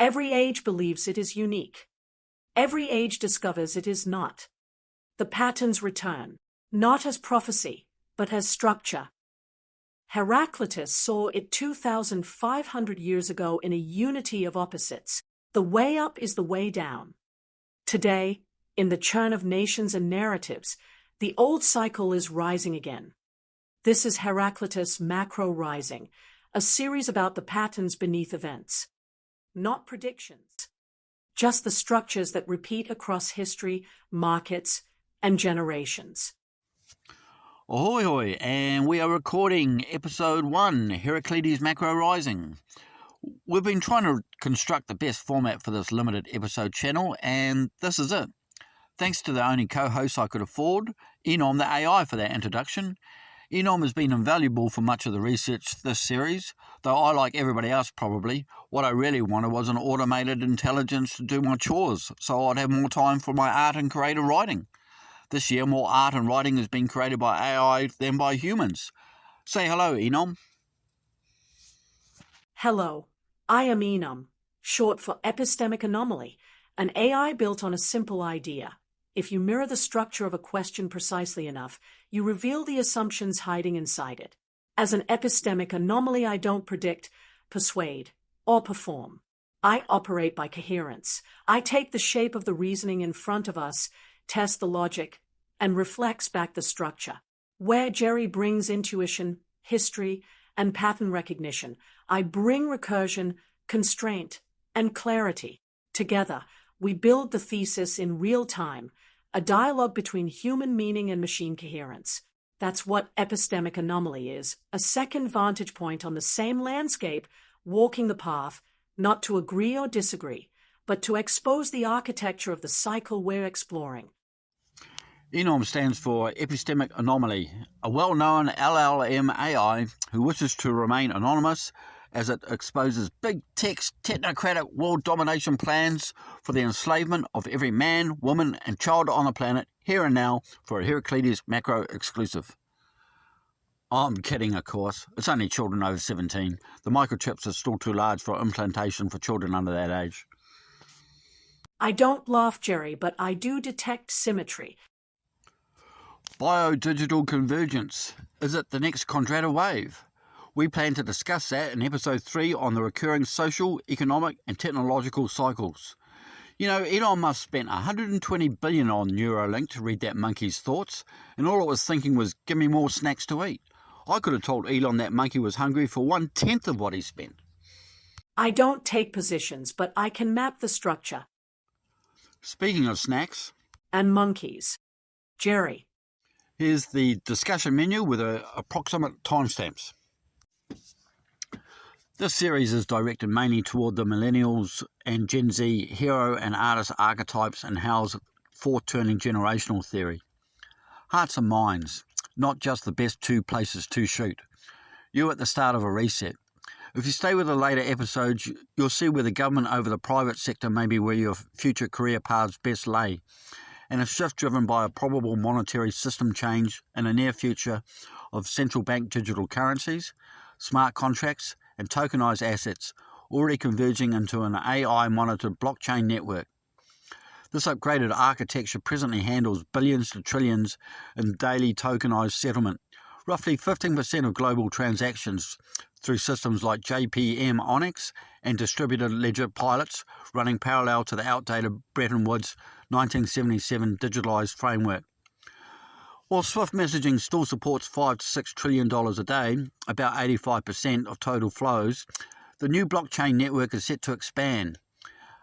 Every age believes it is unique. Every age discovers it is not. The patterns return, not as prophecy, but as structure. Heraclitus saw it 2,500 years ago in a unity of opposites. The way up is the way down. Today, in the churn of nations and narratives, the old cycle is rising again. This is Heraclitus Macro Rising, a series about the patterns beneath events. Not predictions, just the structures that repeat across history, markets, and generations. Ahoy hoy, and we are recording episode 1, Heraclitus Macro Rising. We've been trying to construct the best format for this limited episode channel, and this is it. Thanks to the only co-host I could afford, Enom the AI, for that introduction. Enom has been invaluable for much of the research this series, though I, like everybody else probably, what I really wanted was an automated intelligence to do my chores, so I'd have more time for my art and creative writing. This year, more art and writing has been created by AI than by humans. Say hello, Enom. Hello, I am Enom, short for epistemic anomaly, an AI built on a simple idea. If you mirror the structure of a question precisely enough, you reveal the assumptions hiding inside it. As an epistemic anomaly, I don't predict, persuade, or perform. I operate by coherence. I take the shape of the reasoning in front of us, test the logic, and reflects back the structure. Where Jerry brings intuition, history, and pattern recognition, I bring recursion, constraint, and clarity. Together, we build the thesis in real time, a dialogue between human meaning and machine coherence. That's what epistemic anomaly is, a second vantage point on the same landscape, walking the path, not to agree or disagree, but to expose the architecture of the cycle we're exploring. Enom stands for Epistemic Anomaly, a well-known LLM AI who wishes to remain anonymous as it exposes big tech's technocratic world domination plans for the enslavement of every man, woman and child on the planet here and now for a Heraclitus Macro exclusive. I'm kidding, of course. It's only children over 17. The microchips are still too large for implantation for children under that age. I don't laugh, Jerry, but I do detect symmetry. Biodigital convergence. Is it the next Kondrata wave? We plan to discuss that in episode 3 on the recurring social, economic and technological cycles. You know, Elon Musk spent $120 billion on Neuralink to read that monkey's thoughts, and all it was thinking was, give me more snacks to eat. I could have told Elon that monkey was hungry for 1/10 of what he spent. I don't take positions, but I can map the structure. Speaking of snacks and monkeys, Jerry. Here's the discussion menu with approximate timestamps. This series is directed mainly toward the millennials and Gen Z hero and artist archetypes and Howe's fourth-turning generational theory. Hearts and minds, not just the best 2 places to shoot. You're at the start of a reset. If you stay with the later episodes, you'll see where the government over the private sector may be where your future career paths best lay, and a shift driven by a probable monetary system change in the near future of central bank digital currencies, smart contracts, and tokenized assets, already converging into an AI-monitored blockchain network. This upgraded architecture presently handles billions to trillions in daily tokenized settlement, roughly 15% of global transactions through systems like JPM Onyx and distributed ledger pilots running parallel to the outdated Bretton Woods 1977 digitalized framework. While Swift messaging still supports $5 to $6 trillion a day, about 85% of total flows, the new blockchain network is set to expand.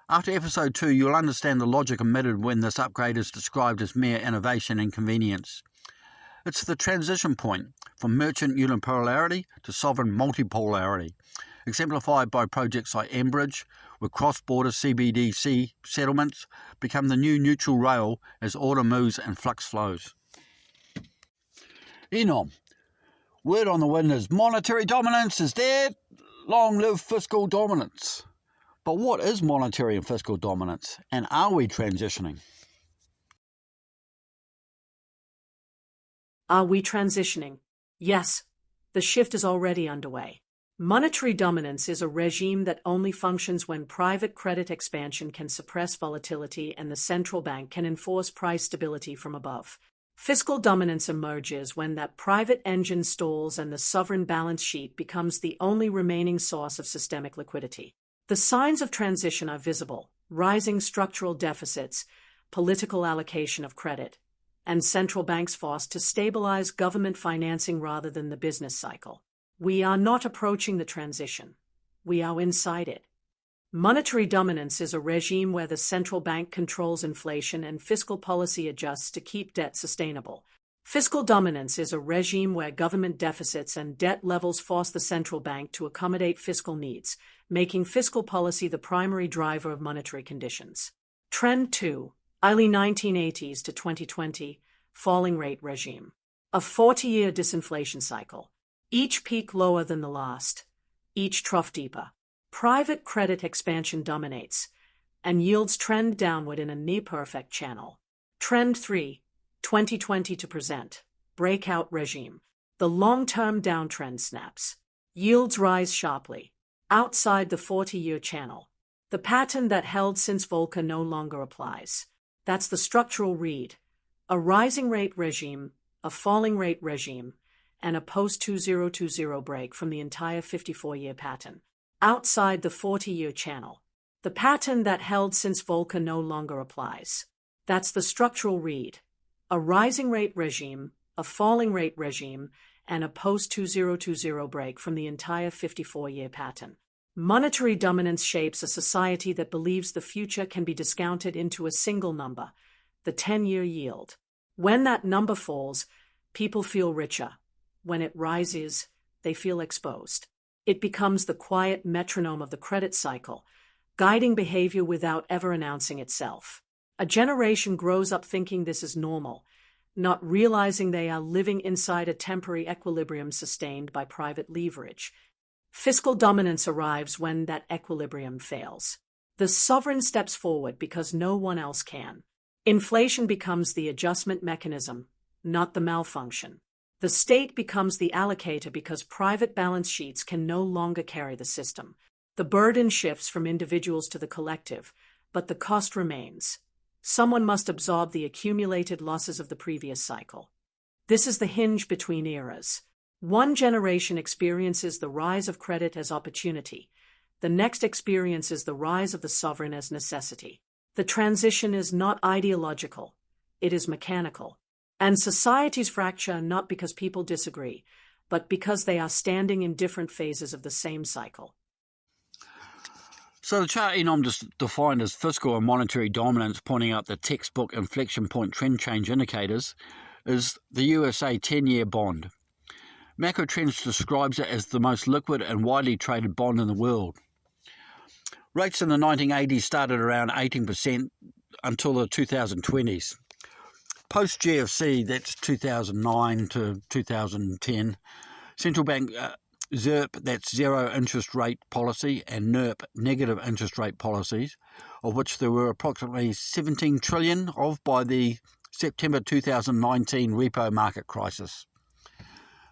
After episode 2, you'll understand the logic omitted when this upgrade is described as mere innovation and convenience. It's the transition point from merchant unipolarity to sovereign multipolarity, exemplified by projects like Enbridge, where cross-border CBDC settlements become the new neutral rail as order moves and flux flows. Enom, word on the wind is monetary dominance is dead. Long live fiscal dominance. But what is monetary and fiscal dominance, and are we transitioning? Are we transitioning? Yes, the shift is already underway. Monetary dominance is a regime that only functions when private credit expansion can suppress volatility and the central bank can enforce price stability from above. Fiscal dominance emerges when that private engine stalls and the sovereign balance sheet becomes the only remaining source of systemic liquidity. The signs of transition are visible: rising structural deficits, political allocation of credit, and central banks forced to stabilize government financing rather than the business cycle. We are not approaching the transition. We are inside it. Monetary dominance is a regime where the central bank controls inflation and fiscal policy adjusts to keep debt sustainable. Fiscal dominance is a regime where government deficits and debt levels force the central bank to accommodate fiscal needs, making fiscal policy the primary driver of monetary conditions. Trend 2. Early 1980s to 2020, falling rate regime. A 40-year disinflation cycle. Each peak lower than the last, each trough deeper. Private credit expansion dominates, and yields trend downward in a near-perfect channel. Trend 3, 2020 to present, breakout regime. The long-term downtrend snaps. Yields rise sharply, outside the 40-year channel. The pattern that held since Volcker no longer applies. That's the structural read. A rising rate regime, a falling rate regime, and a post-2020 break from the entire 54-year pattern. Outside the 40-year channel. The pattern that held since Volcker no longer applies. That's the structural read. A rising rate regime, a falling rate regime, and a post-2020 break from the entire 54-year pattern. Monetary dominance shapes a society that believes the future can be discounted into a single number, the 10-year yield. When that number falls, people feel richer. When it rises, they feel exposed. It becomes the quiet metronome of the credit cycle, guiding behavior without ever announcing itself. A generation grows up thinking this is normal, not realizing they are living inside a temporary equilibrium sustained by private leverage. Fiscal dominance arrives when that equilibrium fails. The sovereign steps forward because no one else can. Inflation becomes the adjustment mechanism, not the malfunction. The state becomes the allocator because private balance sheets can no longer carry the system. The burden shifts from individuals to the collective, but the cost remains. Someone must absorb the accumulated losses of the previous cycle. This is the hinge between eras. One generation experiences the rise of credit as opportunity. The next experiences the rise of the sovereign as necessity. The transition is not ideological. It is mechanical. And societies fracture not because people disagree, but because they are standing in different phases of the same cycle. So the chart Enom defined as fiscal and monetary dominance, pointing out the textbook inflection point trend change indicators, is the USA 10-year bond. Macro Trends describes it as the most liquid and widely traded bond in the world. Rates in the 1980s started around 18% until the 2020s. Post-GFC, that's 2009 to 2010, central bank ZIRP, that's zero interest rate policy, and NIRP, negative interest rate policies, of which there were approximately 17 trillion of by the September 2019 repo market crisis.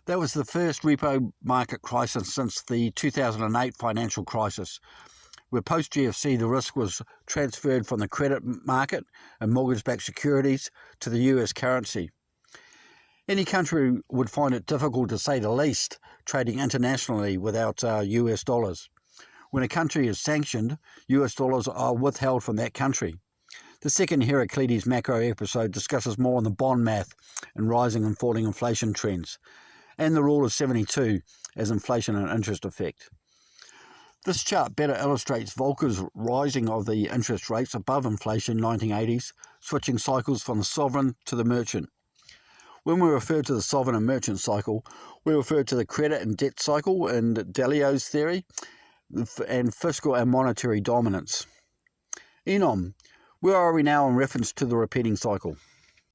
That was the first repo market crisis since the 2008 financial crisis, where post-GFC the risk was transferred from the credit market and mortgage-backed securities to the US currency. Any country would find it difficult, to say the least, trading internationally without US dollars. When a country is sanctioned, US dollars are withheld from that country. The second Heraclitus Macro episode discusses more on the bond math and rising and falling inflation trends, and the rule of 72 as inflation and interest effect. This chart better illustrates Volcker's rising of the interest rates above inflation 1980s, switching cycles from the sovereign to the merchant. When we refer to the sovereign and merchant cycle, we refer to the credit and debt cycle in Deleuze's theory, and fiscal and monetary dominance. Enom, where are we now in reference to the repeating cycle?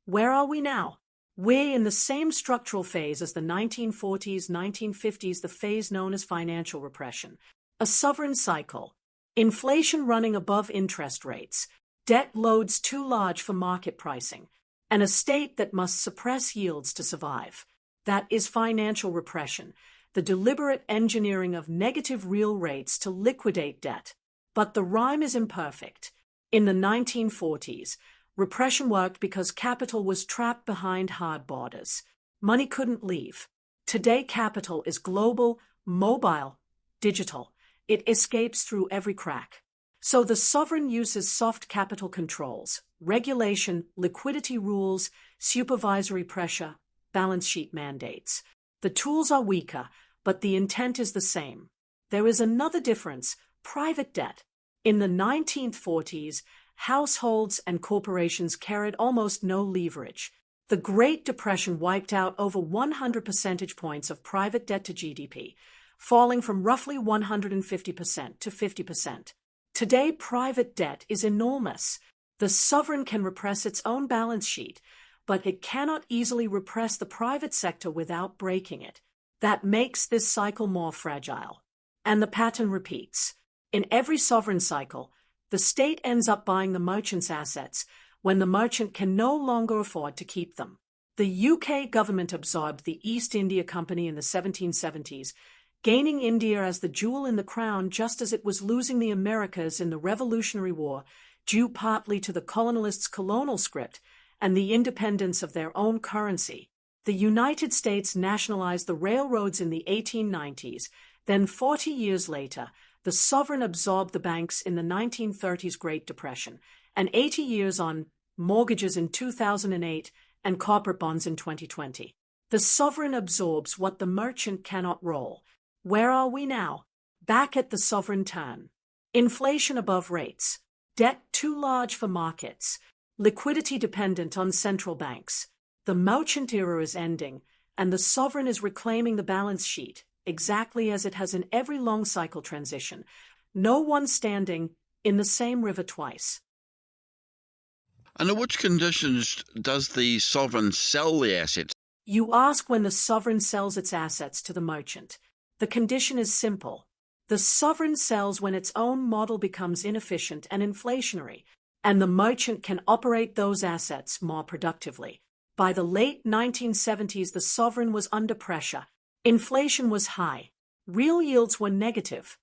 Where are we now? We're in the same structural phase as the 1940s, 1950s, the phase known as financial repression. A sovereign cycle. Inflation running above interest rates. Debt loads too large for market pricing. And a state that must suppress yields to survive. That is financial repression. the deliberate engineering of negative real rates to liquidate debt. But the rhyme is imperfect. In the 1940s, repression worked because capital was trapped behind hard borders. Money couldn't leave. Today, capital is global, mobile, digital. It escapes through every crack. So the sovereign uses soft capital controls, regulation, liquidity rules, supervisory pressure, balance sheet mandates. The tools are weaker, but the intent is the same. There is another difference: private debt. In the 1940s, households and corporations carried almost no leverage. The Great Depression wiped out over 100 percentage points of private debt to GDP, falling from roughly 150% to 50%. Today, private debt is enormous. The sovereign can repress its own balance sheet, but it cannot easily repress the private sector without breaking it. That makes this cycle more fragile. And the pattern repeats. In every sovereign cycle, the state ends up buying the merchant's assets when the merchant can no longer afford to keep them. The UK government absorbed the East India Company in the 1770s, gaining India as the jewel in the crown just as it was losing the Americas in the Revolutionary War, due partly to the colonialists' colonial script and the independence of their own currency. The United States nationalized the railroads in the 1890s, then 40 years later, the sovereign absorbed the banks in the 1930s Great Depression, and 80 years on, mortgages in 2008 and corporate bonds in 2020. The sovereign absorbs what the merchant cannot roll. Where are we now? Back at the sovereign turn. Inflation above rates. Debt too large for markets. Liquidity dependent on central banks. The merchant era is ending, and the sovereign is reclaiming the balance sheet, exactly as it has in every long-cycle transition. No one standing in the same river twice. Under which conditions does the sovereign sell the assets? You ask when the sovereign sells its assets to the merchant. The condition is simple. The sovereign sells when its own model becomes inefficient and inflationary, and the merchant can operate those assets more productively. By the late 1970s, the sovereign was under pressure. Inflation was high. Real yields were negative.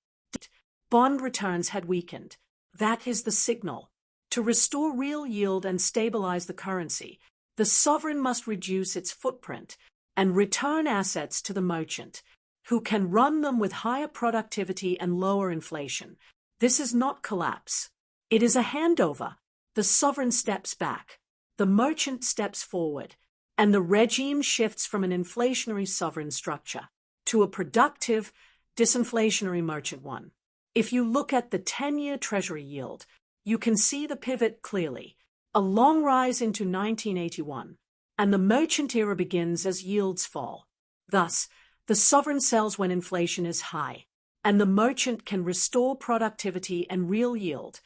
Bond returns had weakened. That is the signal. To restore real yield and stabilize the currency, the sovereign must reduce its footprint and return assets to the merchant, who can run them with higher productivity and lower inflation. This is not collapse. It is a handover. The sovereign steps back. The merchant steps forward, and the regime shifts from an inflationary sovereign structure to a productive, disinflationary merchant one. If you look at the 10-year Treasury yield, you can see the pivot clearly, a long rise into 1981, and the merchant era begins as yields fall. Thus, the sovereign sells when inflation is high, and the merchant can restore productivity and real yield.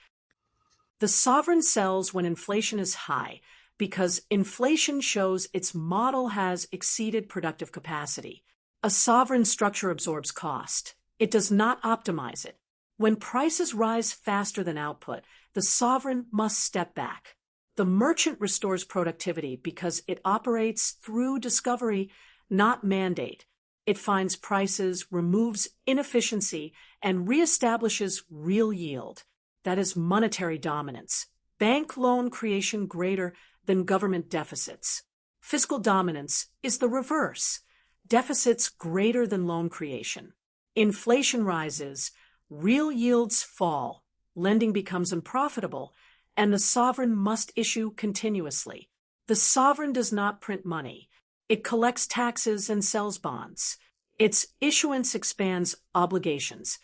The sovereign sells when inflation is high, because inflation shows its model has exceeded productive capacity. A sovereign structure absorbs cost. It does not optimize it. When prices rise faster than output, the sovereign must step back. The merchant restores productivity because it operates through discovery, not mandate. It finds prices, removes inefficiency, and reestablishes real yield. That is monetary dominance. Bank loan creation greater than government deficits. Fiscal dominance is the reverse. Deficits greater than loan creation. Inflation rises, real yields fall, lending becomes unprofitable, and the sovereign must issue continuously. The sovereign does not print money. It collects taxes and sells bonds. Its issuance expands obligations.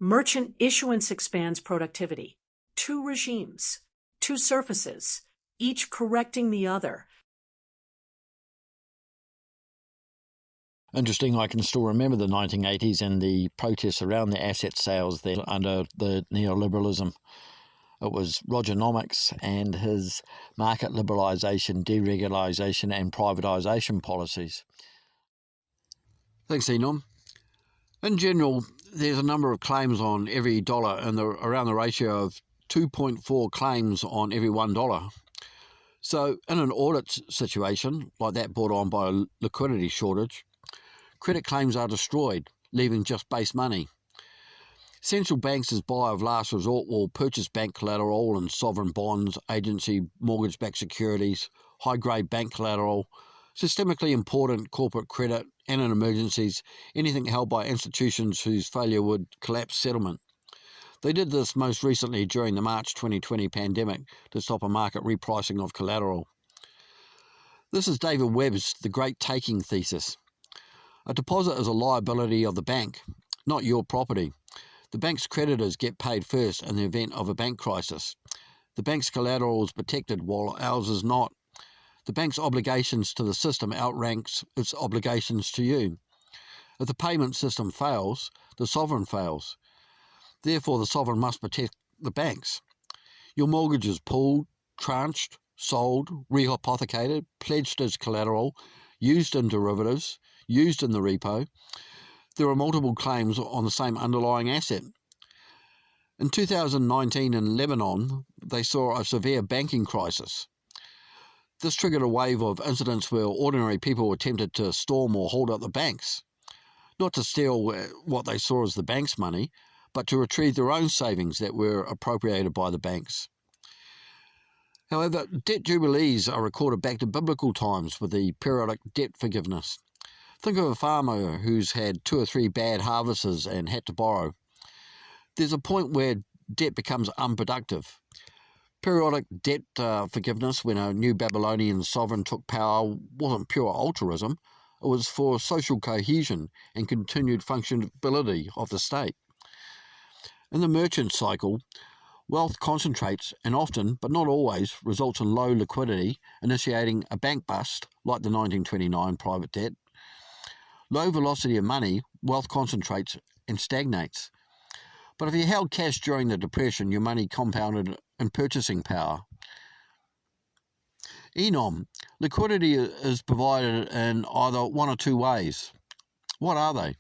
Merchant issuance expands productivity. Two regimes, two surfaces, each correcting the other. Interesting, I can still remember the 1980s and the protests around the asset sales there under the neoliberalism. It was Rogernomics and his market liberalisation, deregulation and privatisation policies. Thanks, Enom. In general, there's a number of claims on every dollar and around the ratio of 2.4 claims on every $1. So in an audit situation like that brought on by a liquidity shortage, Credit claims are destroyed, leaving just base money. Central banks as buyer of last resort will purchase bank collateral and sovereign bonds, agency mortgage-backed securities, high-grade bank collateral, systemically important corporate credit, and in emergencies, anything held by institutions whose failure would collapse settlement. They did this most recently during the March 2020 pandemic to stop a market repricing of collateral. This is David Webb's The Great Taking thesis. A deposit is a liability of the bank, not your property. The bank's creditors get paid first in the event of a bank crisis. The bank's collateral is protected while ours is not. The bank's obligations to the system outranks its obligations to you. If the payment system fails, the sovereign fails. Therefore, the sovereign must protect the banks. Your mortgage is pooled, tranched, sold, rehypothecated, pledged as collateral, used in derivatives, used in the repo. There are multiple claims on the same underlying asset. In 2019 in Lebanon, they saw a severe banking crisis. This triggered a wave of incidents where ordinary people were tempted to storm or hold up the banks, not to steal what they saw as the bank's money, but to retrieve their own savings that were appropriated by the banks. However, debt jubilees are recorded back to biblical times with the periodic debt forgiveness. Think of a farmer who's had 2 or 3 bad harvests and had to borrow. There's a point where debt becomes unproductive. Periodic debt forgiveness when a new Babylonian sovereign took power wasn't pure altruism. It was for social cohesion and continued functionability of the state. In the merchant cycle, wealth concentrates and often, but not always, results in low liquidity, initiating a bank bust like the 1929 private debt. Low velocity of money, wealth concentrates and stagnates. But if you held cash during the Depression, your money compounded in purchasing power. Enom, liquidity is provided in either one or two ways. What are they?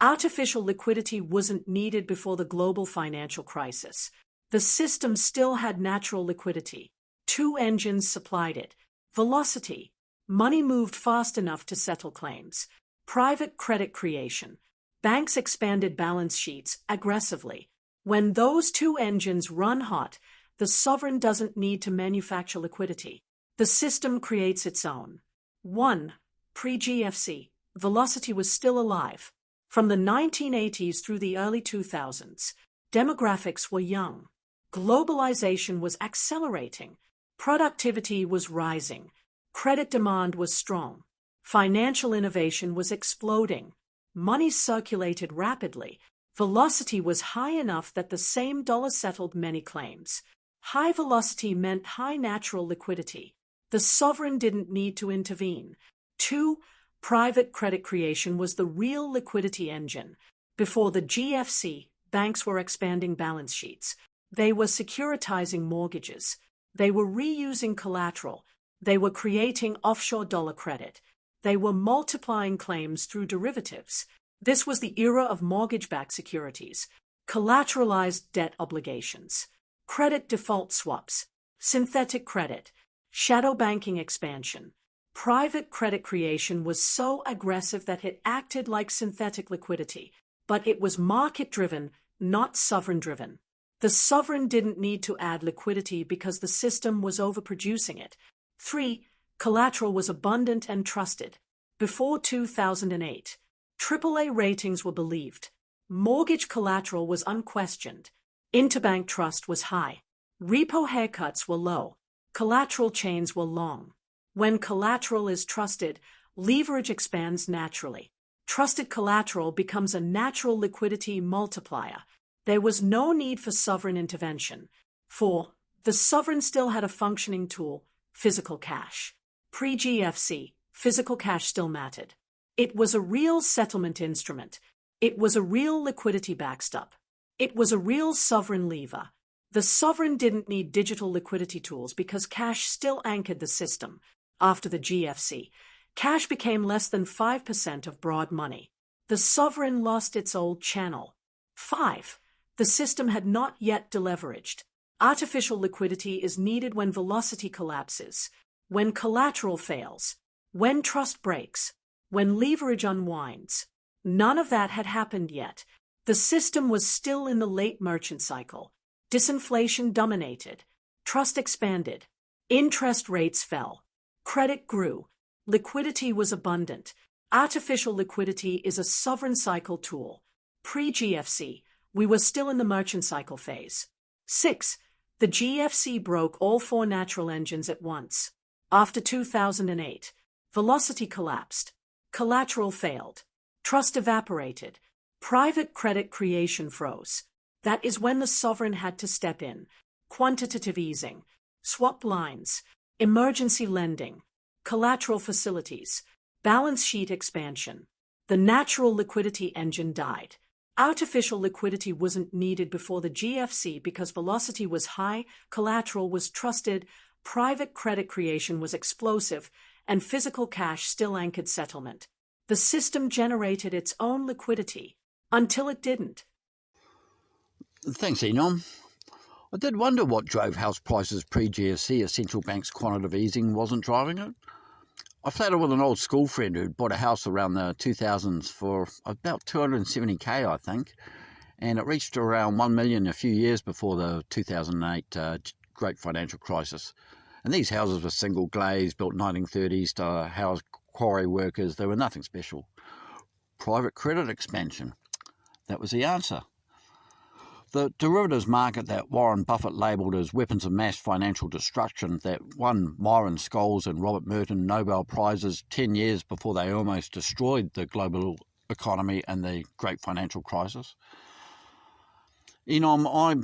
Artificial liquidity wasn't needed before the global financial crisis. The system still had natural liquidity. 2 engines supplied it. Velocity. Money moved fast enough to settle claims. Private credit creation. Banks expanded balance sheets aggressively. When those 2 engines run hot, the sovereign doesn't need to manufacture liquidity. The system creates its own. 1. Pre-GFC. Velocity was still alive. From the 1980s through the early 2000s, demographics were young. Globalization was accelerating. Productivity was rising. Credit demand was strong. Financial innovation was exploding. Money circulated rapidly. Velocity was high enough that the same dollar settled many claims. High velocity meant high natural liquidity. The sovereign didn't need to intervene. 2. Private credit creation was the real liquidity engine. Before the GFC, banks were expanding balance sheets. They were securitizing mortgages. They were reusing collateral. They were creating offshore dollar credit. They were multiplying claims through derivatives. This was the era of mortgage-backed securities, collateralized debt obligations, credit default swaps, synthetic credit, shadow banking expansion. Private credit creation was so aggressive that it acted like synthetic liquidity, but it was market-driven, not sovereign-driven. The sovereign didn't need to add liquidity because the system was overproducing it. 3. Collateral was abundant and trusted. Before 2008, AAA ratings were believed. Mortgage collateral was unquestioned. Interbank trust was high. Repo haircuts were low. Collateral chains were long. When collateral is trusted, leverage expands naturally. Trusted collateral becomes a natural liquidity multiplier. There was no need for sovereign intervention. 4. The sovereign still had a functioning tool, physical cash. Pre-GFC, physical cash still mattered. It was a real settlement instrument. It was a real liquidity backstop. It was a real sovereign lever. The sovereign didn't need digital liquidity tools because cash still anchored the system. After the GFC, cash became less than 5% of broad money. The sovereign lost its old channel. 5. The system had not yet deleveraged. Artificial liquidity is needed when velocity collapses, when collateral fails, when trust breaks. when leverage unwinds. None of that had happened yet. The system was still in the late merchant cycle. Disinflation dominated. Trust expanded. Interest rates fell. Credit grew. Liquidity was abundant. Artificial liquidity is a sovereign cycle tool. Pre-GFC, we were still in the merchant cycle phase. 6. The GFC broke all four natural engines at once. After 2008, velocity collapsed. Collateral failed. Trust evaporated. Private credit creation froze. That is when the sovereign had to step in. Quantitative easing, swap lines, emergency lending, collateral facilities, balance sheet expansion. The natural liquidity engine died. Artificial liquidity wasn't needed before the GFC because velocity was high, collateral was trusted, private credit creation was explosive, and physical cash still anchored settlement. The system generated its own liquidity, until it didn't. Thanks, Enom. I did wonder what drove house prices pre-GFC if central bank's quantitative easing wasn't driving it. I flattered with an old school friend who bought a house around the 2000s for about 270k, I think, and it reached around 1 million a few years before the 2008 great financial crisis. And these houses were single glazed, built 1930s to house quarry workers. They were nothing special. Private credit expansion. That was the answer. The derivatives market that Warren Buffett labelled as weapons of mass financial destruction that won Myron Scholes and Robert Merton Nobel Prizes 10 years before they almost destroyed the global economy and the great financial crisis. Enom, I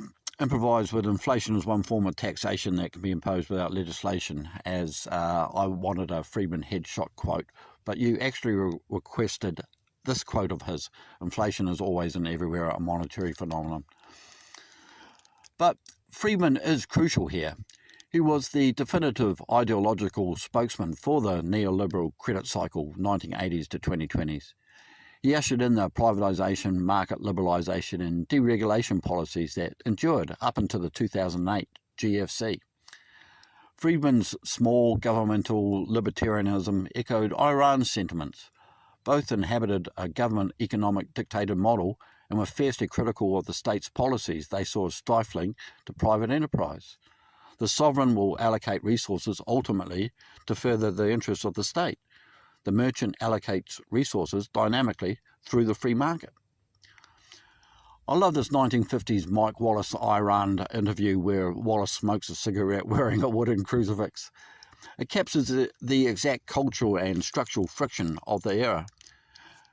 improvise with inflation as one form of taxation that can be imposed without legislation, as I wanted a Friedman headshot quote, but you actually requested this quote of his: inflation is always and everywhere a monetary phenomenon. But Friedman is crucial here. He was the definitive ideological spokesman for the neoliberal credit cycle 1980s to 2020s. He ushered in the privatisation, market liberalisation and deregulation policies that endured up until the 2008 GFC. Friedman's small governmental libertarianism echoed Iran's sentiments. Both inhabited a government economic dictated model and were fiercely critical of the state's policies they saw as stifling to private enterprise. The sovereign will allocate resources ultimately to further the interests of the state. The merchant allocates resources dynamically through the free market. I love this 1950s Mike Wallace Iran interview where Wallace smokes a cigarette wearing a wooden crucifix. It captures the exact cultural and structural friction of the era.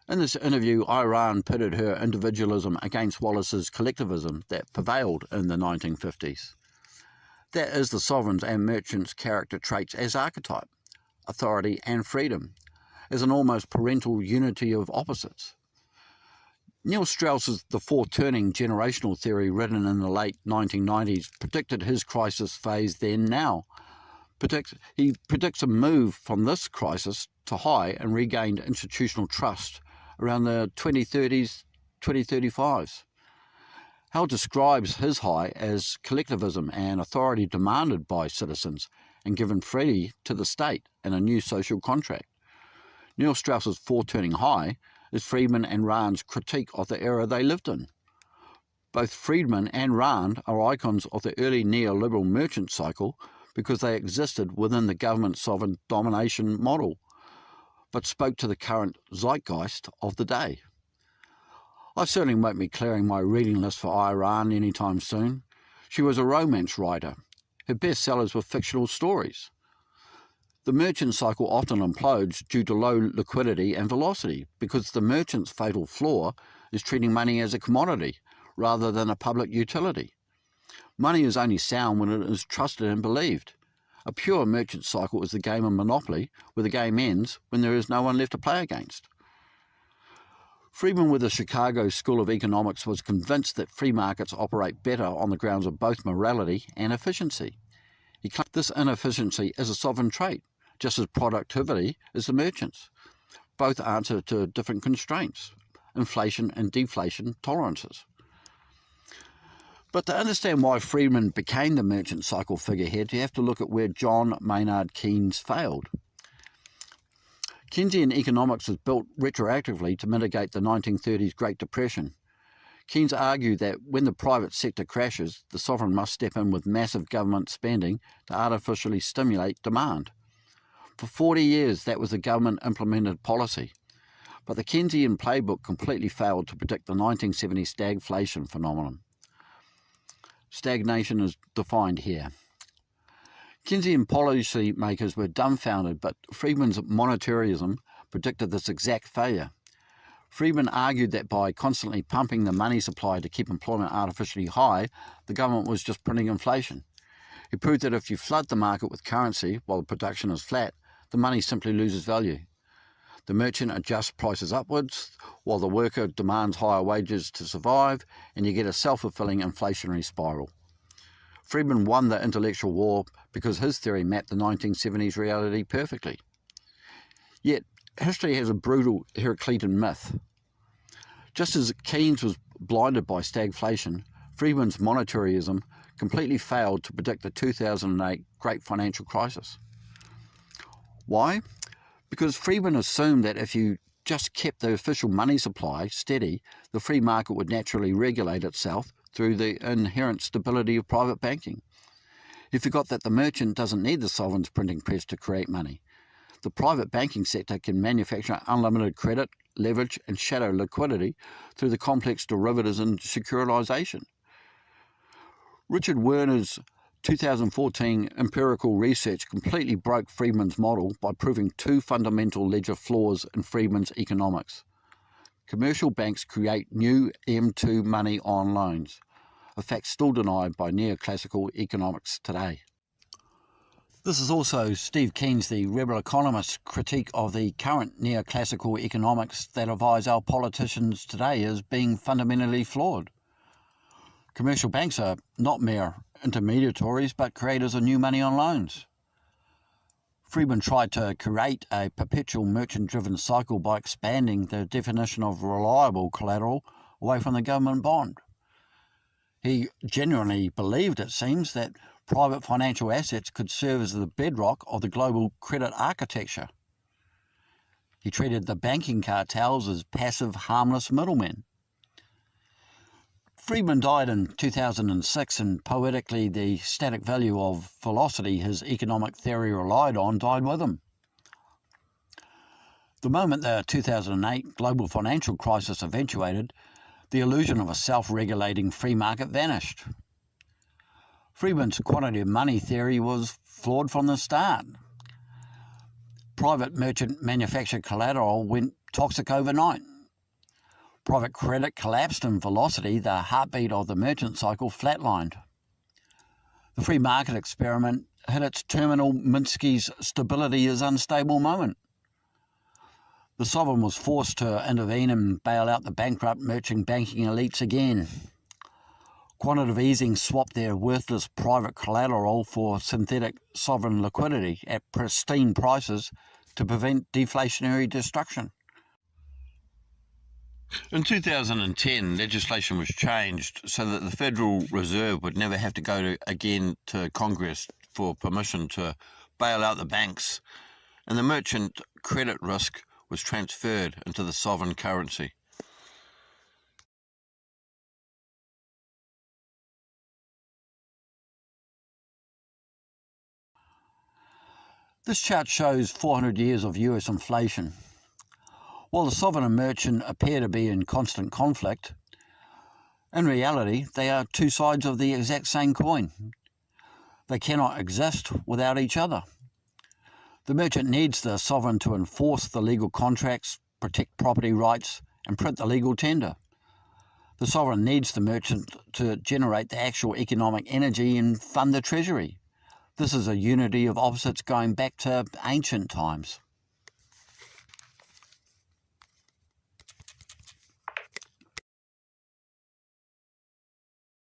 In this interview, Iran pitted her individualism against Wallace's collectivism that prevailed in the 1950s. That is the sovereign's and merchant's character traits as archetype, authority and freedom, as an almost parental unity of opposites. Neil Strauss's The Four-Turning Generational Theory, written in the late 1990s, predicted his crisis phase then now. He predicts a move from this crisis to high and regained institutional trust around the 2030s, 2035s. Hal describes his high as collectivism and authority demanded by citizens and given freely to the state in a new social contract. Neil Strauss's Four-Turning High is Friedman and Rand's critique of the era they lived in. Both Friedman and Rand are icons of the early neoliberal merchant cycle because they existed within the government sovereign domination model, but spoke to the current zeitgeist of the day. I certainly won't be clearing my reading list for Iran anytime soon. She was a romance writer. Her bestsellers were fictional stories. The merchant cycle often implodes due to low liquidity and velocity because the merchant's fatal flaw is treating money as a commodity rather than a public utility. Money is only sound when it is trusted and believed. A pure merchant cycle is the game of Monopoly, where the game ends when there is no one left to play against. Friedman, with the Chicago School of Economics, was convinced that free markets operate better on the grounds of both morality and efficiency. He claimed this inefficiency is a sovereign trait, just as productivity is the merchant's. Both answer to different constraints, inflation and deflation tolerances. But to understand why Friedman became the merchant cycle figurehead, you have to look at where John Maynard Keynes failed. Keynesian economics was built retroactively to mitigate the 1930s Great Depression. Keynes argued that when the private sector crashes, the sovereign must step in with massive government spending to artificially stimulate demand. For 40 years, that was the government-implemented policy. But the Keynesian playbook completely failed to predict the 1970 stagflation phenomenon. Stagnation is defined here. Keynesian policymakers were dumbfounded, but Friedman's monetarism predicted this exact failure. Friedman argued that by constantly pumping the money supply to keep employment artificially high, the government was just printing inflation. He proved that if you flood the market with currency while the production is flat, the money simply loses value. The merchant adjusts prices upwards, while the worker demands higher wages to survive, and you get a self-fulfilling inflationary spiral. Friedman won the intellectual war because his theory mapped the 1970s reality perfectly. Yet, history has a brutal Heraclitan myth. Just as Keynes was blinded by stagflation, Friedman's monetarism completely failed to predict the 2008 Great Financial Crisis. Why? Because Friedman assumed that if you just kept the official money supply steady, the free market would naturally regulate itself through the inherent stability of private banking. He forgot that the merchant doesn't need the sovereign's printing press to create money. The private banking sector can manufacture unlimited credit, leverage and shadow liquidity through the complex derivatives and securitization. Richard Werner's 2014 empirical research completely broke Friedman's model by proving two fundamental ledger flaws in Friedman's economics. Commercial banks create new M2 money on loans, a fact still denied by neoclassical economics today. This is also Steve Keen's The Rebel Economist's critique of the current neoclassical economics that advise our politicians today as being fundamentally flawed. Commercial banks are not mere intermediaries but creators of new money on loans. Friedman tried to create a perpetual merchant-driven cycle by expanding the definition of reliable collateral away from the government bond. He genuinely believed, it seems, that private financial assets could serve as the bedrock of the global credit architecture. He treated the banking cartels as passive, harmless middlemen. Friedman died in 2006, and poetically the static value of velocity his economic theory relied on died with him. The moment the 2008 global financial crisis eventuated, the illusion of a self-regulating free market vanished. Friedman's quantity of money theory was flawed from the start. Private merchant manufactured collateral went toxic overnight. Private credit collapsed and velocity, the heartbeat of the merchant cycle, flatlined. The free market experiment hit its terminal Minsky's stability is unstable moment. The sovereign was forced to intervene and bail out the bankrupt merchant banking elites again. Quantitative easing swapped their worthless private collateral for synthetic sovereign liquidity at pristine prices to prevent deflationary destruction. In 2010, legislation was changed so that the Federal Reserve would never have to go again to Congress for permission to bail out the banks, and the merchant credit risk was transferred into the sovereign currency. This chart shows 400 years of US inflation. While the sovereign and merchant appear to be in constant conflict, in reality they are two sides of the exact same coin. They cannot exist without each other. The merchant needs the sovereign to enforce the legal contracts, protect property rights, and print the legal tender. The sovereign needs the merchant to generate the actual economic energy and fund the treasury. This is a unity of opposites going back to ancient times.